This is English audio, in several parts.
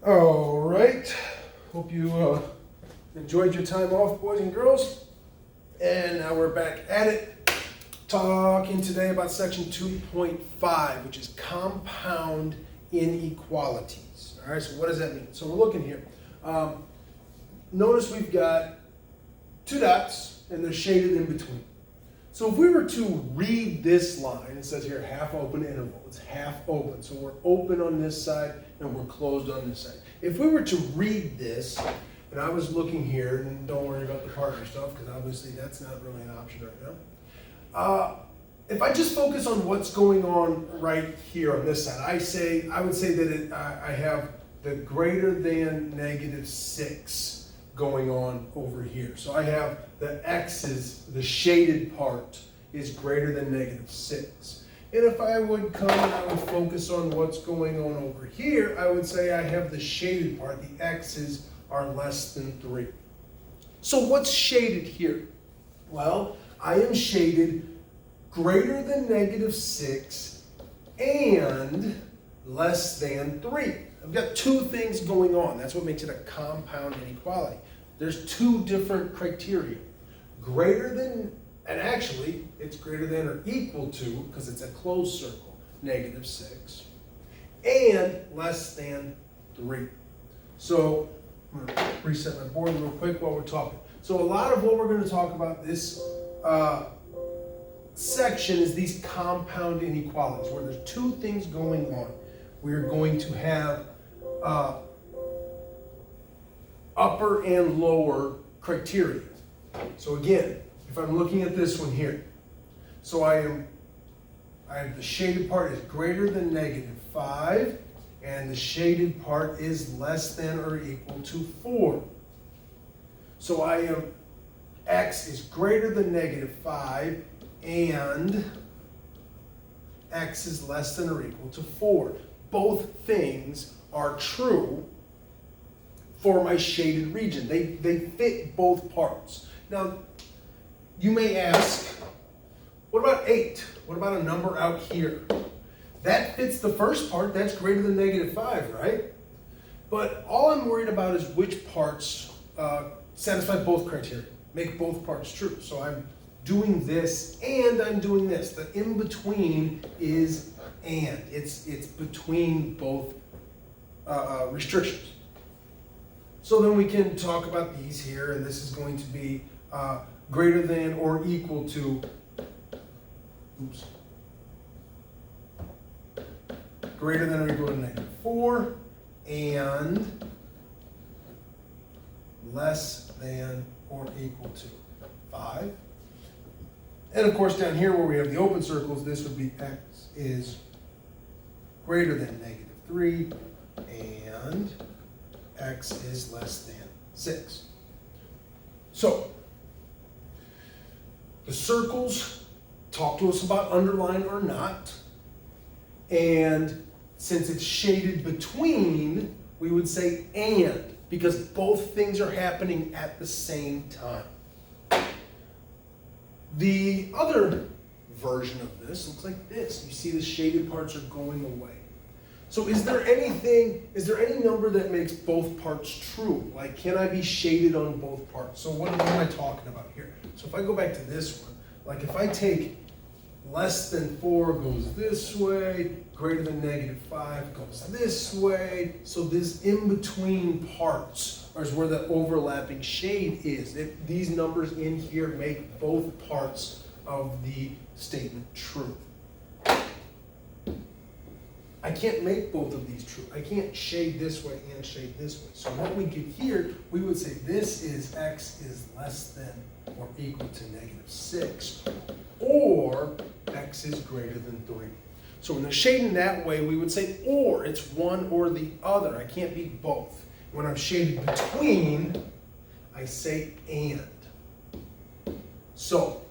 All right. Hope you enjoyed your time off, boys and girls. And now we're back at it, talking today about section 2.5, which is compound inequalities. All right, so what does that mean? So we're looking here. Notice we've got two dots, and they're shaded in between. So if we were to read this line, it says here half open interval. It's half open. So we're open on this side and we're closed on this side. If we were to read this, and I was looking here, and don't worry about the partner stuff because obviously that's not really an option right now. If I just focus on what's going on right here on this side, I would say that I have the greater than -6 going on over here. So I have the x's, the shaded part is greater than -6. And if I would come and I would focus on what's going on over here, I would say I have the shaded part, the x's are less than 3. So what's shaded here? Well, I am shaded greater than -6 and less than 3. I've got two things going on. That's what makes it a compound inequality. There's two different criteria. Greater than, and actually it's greater than or equal to, because it's a closed circle, -6, and less than 3. So I'm going to reset my board real quick while we're talking. So a lot of what we're going to talk about this section is these compound inequalities, where there's two things going on. We're going to have upper and lower criteria. So again, if I'm looking at this one here, so I have the shaded part is greater than -5, and the shaded part is less than or equal to 4. So I am x is greater than -5 and x is less than or equal to 4. Both things are true for my shaded region. They fit both parts. Now, you may ask, what about 8? What about a number out here? That fits the first part, that's greater than -5, right? But all I'm worried about is which parts satisfy both criteria, make both parts true. So I'm doing this and I'm doing this. The in-between is and. It's between both restrictions. So then we can talk about these here, and this is going to be greater than or equal to, greater than or equal to -4 and less than or equal to 5. And of course down here where we have the open circles, this would be x is greater than -3 and x is less than 6. So the circles talk to us about underline or not, and since it's shaded between, we would say and, because both things are happening at the same time. The other version of this looks like this. You see the shaded parts are going away. So is there any number that makes both parts true? Like, can I be shaded on both parts? So what am I talking about here? So if I go back to this one, like if I take less than 4 goes this way, greater than -5 goes this way, so this in-between parts is where the overlapping shade is. These numbers in here make both parts of the statement true. I can't make both of these true. I can't shade this way and shade this way. So what we get here, we would say this is x is less than or equal to -6, or x is greater than 3. So when they're shading that way, we would say or. It's one or the other. I can't be both. When I'm shaded between, I say and. So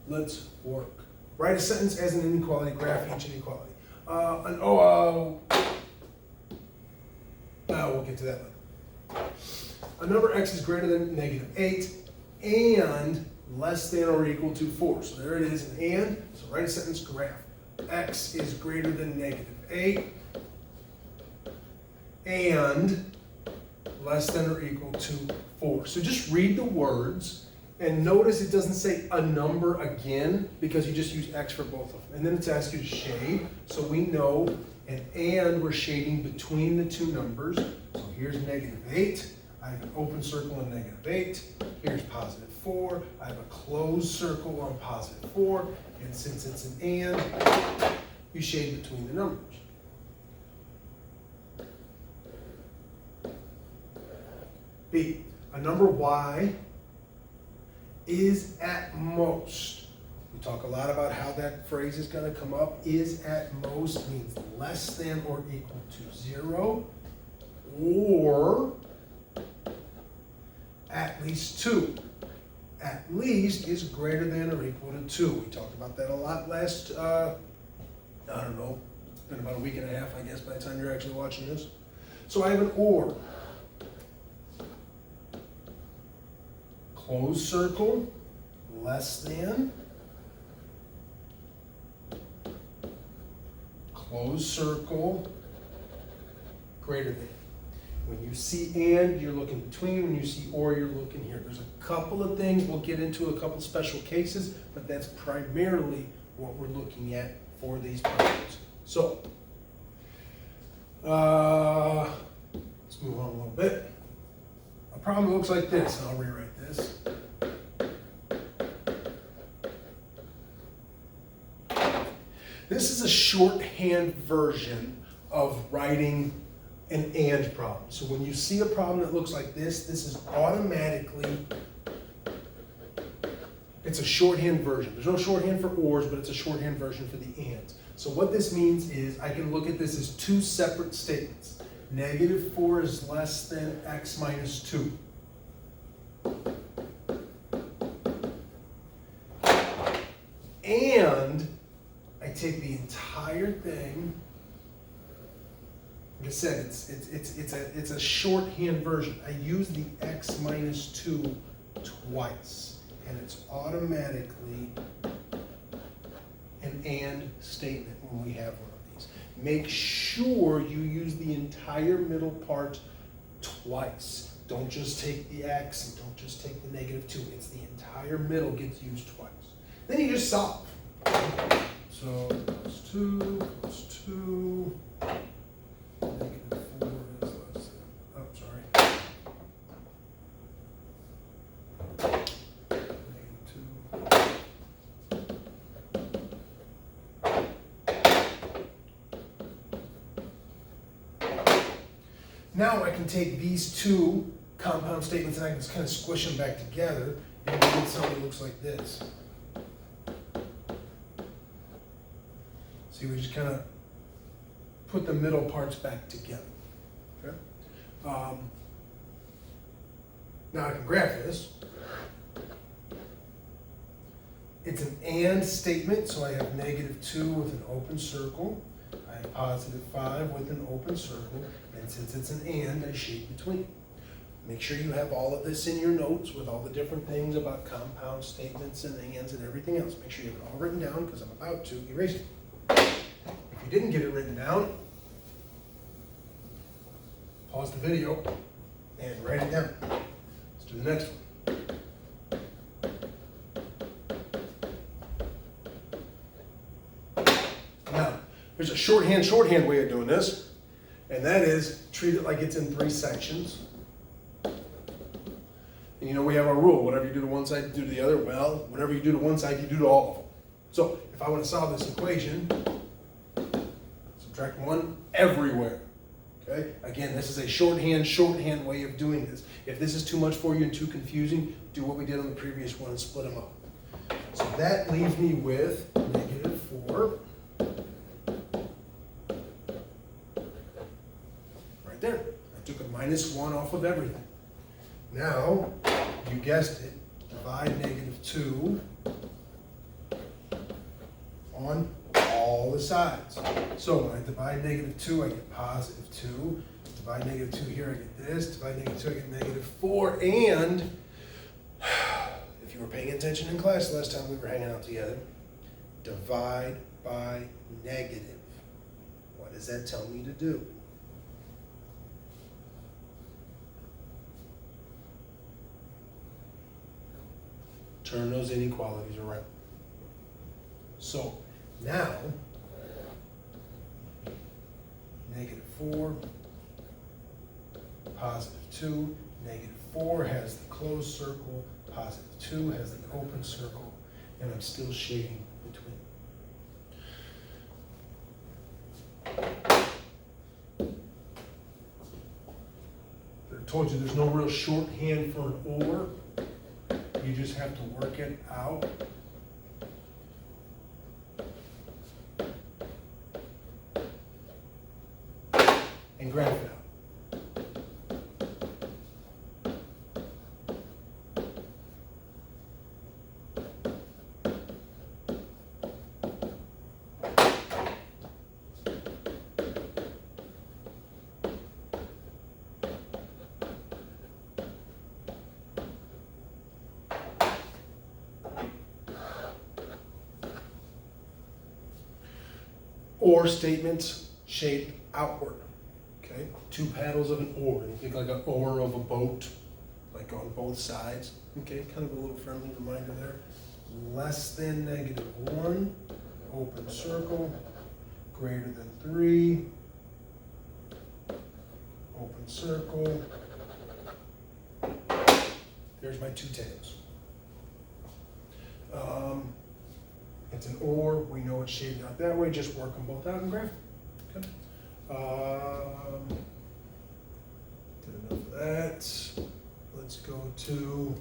let's work. Write a sentence as an inequality, graph each inequality. We'll get to that later. A number x is greater than -8 and less than or equal to 4. So there it is, an and. So write a sentence, graph. X is greater than -8 and less than or equal to 4. So just read the words and notice it doesn't say a number again because you just use X for both of them. And then it's asked you to shade, so we know and we're shading between the two numbers. So here's -8. I have an open circle on -8. Here's +4. I have a closed circle on +4. And since it's an and, you shade between the numbers. B, a number y is at most. We talk a lot about how that phrase is going to come up. Is at most means less than or equal to 0, or at least 2. At least is greater than or equal to 2. We talked about that a lot last, I don't know, it's been about a week and a half, I guess, by the time you're actually watching this. So I have an or. Closed circle, less than. Closed circle, greater than. When you see and, you're looking between. When you see or, you're looking here. There's a couple of things, we'll get into a couple special cases, but that's primarily what we're looking at for these problems. So, let's move on a little bit. A problem looks like this, and I'll rewrite this. This is a shorthand version of writing an and problem. So when you see a problem that looks like this is automatically, it's a shorthand version. There's no shorthand for ors, but it's a shorthand version for the ands. So what this means is I can look at this as two separate statements. -4 is less than x minus 2. And I take the entire thing. Like I said, it's a shorthand version. I use the x minus 2 twice, and it's automatically an and statement when we have one of these. Make sure you use the entire middle part twice. Don't just take the x and don't just take the -2. It's the entire middle gets used twice. Then you just solve. So +2 + 2. -4 is less than, oh, sorry. Now I can take these two compound statements and I can just kind of squish them back together and get something that looks like this. See, we just kind of put the middle parts back together. Okay? Now I can graph this. It's an and statement, so I have -2 with an open circle. I have +5 with an open circle. And since it's an and, I shade between. Make sure you have all of this in your notes with all the different things about compound statements and ands and everything else. Make sure you have it all written down because I'm about to erase it. If you didn't get it written down, pause the video and write it down. Let's do the next one. Now, there's a shorthand way of doing this, and that is treat it like it's in 3 sections. And you know we have our rule, whatever you do to one side, you do to the other. Well, whatever you do to one side, you do to all of them. So if I want to solve this equation, subtract 1 everywhere. Okay? Again, this is a shorthand way of doing this. If this is too much for you and too confusing, do what we did on the previous one and split them up. So that leaves me with -4. Right there. I took a -1 off of everything. Now, you guessed it, divide -2 on all the sides. So when I divide -2, I get +2. Divide -2 here, I get this. Divide -2, I get -4. And if you were paying attention in class last time we were hanging out together, divide by negative. What does that tell me to do? turn those inequalities around. So now, -4, +2, -4 has the closed circle, +2 has the open circle, and I'm still shading between. I told you there's no real shorthand for an or. You just have to work it out. And graph it out. Or statements shaped outward. Okay, two paddles of an oar. You think like an oar of a boat, like on both sides. Okay, kind of a little friendly reminder there. Less than -1, open circle. Greater than 3, open circle. There's my two tails. It's an or, we know it's shaded out that way, just work them both out and graph. Okay. Did enough of that. Let's go to,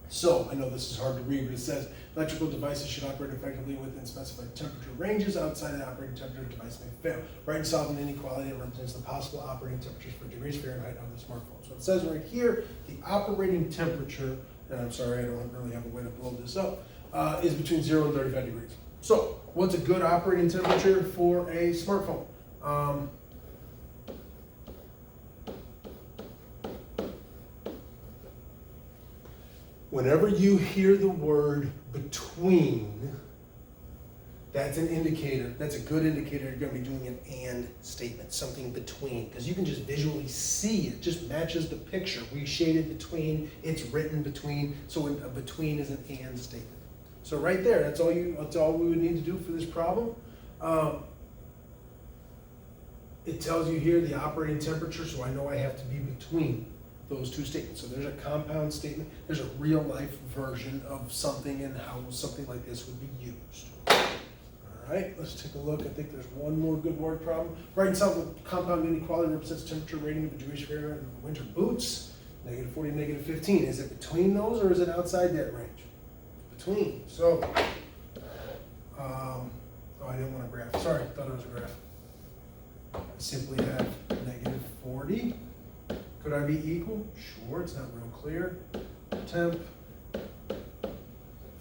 so I know this is hard to read, but it says electrical devices should operate effectively within specified temperature ranges. Outside the operating temperature, the device may fail. Write and solve an inequality that represents the possible operating temperatures for degrees Fahrenheit of the smartphone. So it says right here, the operating temperature, and I'm sorry, I don't really have a way to blow this up, is between 0 and 35 degrees. So what's a good operating temperature for a smartphone? Whenever you hear the word between, that's an indicator, that's a good indicator you're going to be doing an and statement, something between, because you can just visually see it, just matches the picture. We shaded between, it's written between, so a between is an and statement. So right there, that's all we would need to do for this problem. It tells you here the operating temperature, so I know I have to be between those two statements. So there's a compound statement, there's a real life version of something and how something like this would be used. All right, let's take a look. I think there's one more good word problem. Write and solve the compound inequality represents temperature rating of a degrees Fahrenheit in winter boots, -40, -15. Is it between those or is it outside that range? Between. So, oh, I didn't want a graph. Sorry, I thought it was a graph. I simply have -40. Could I be equal? Sure, it's not real clear. Temp,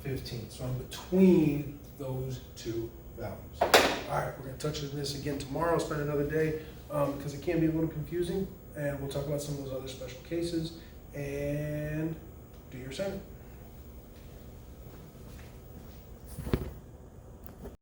15. So I'm between those two values. All right, we're going to touch on this again tomorrow. Spend another day because it can be a little confusing. And we'll talk about some of those other special cases and do your assignment.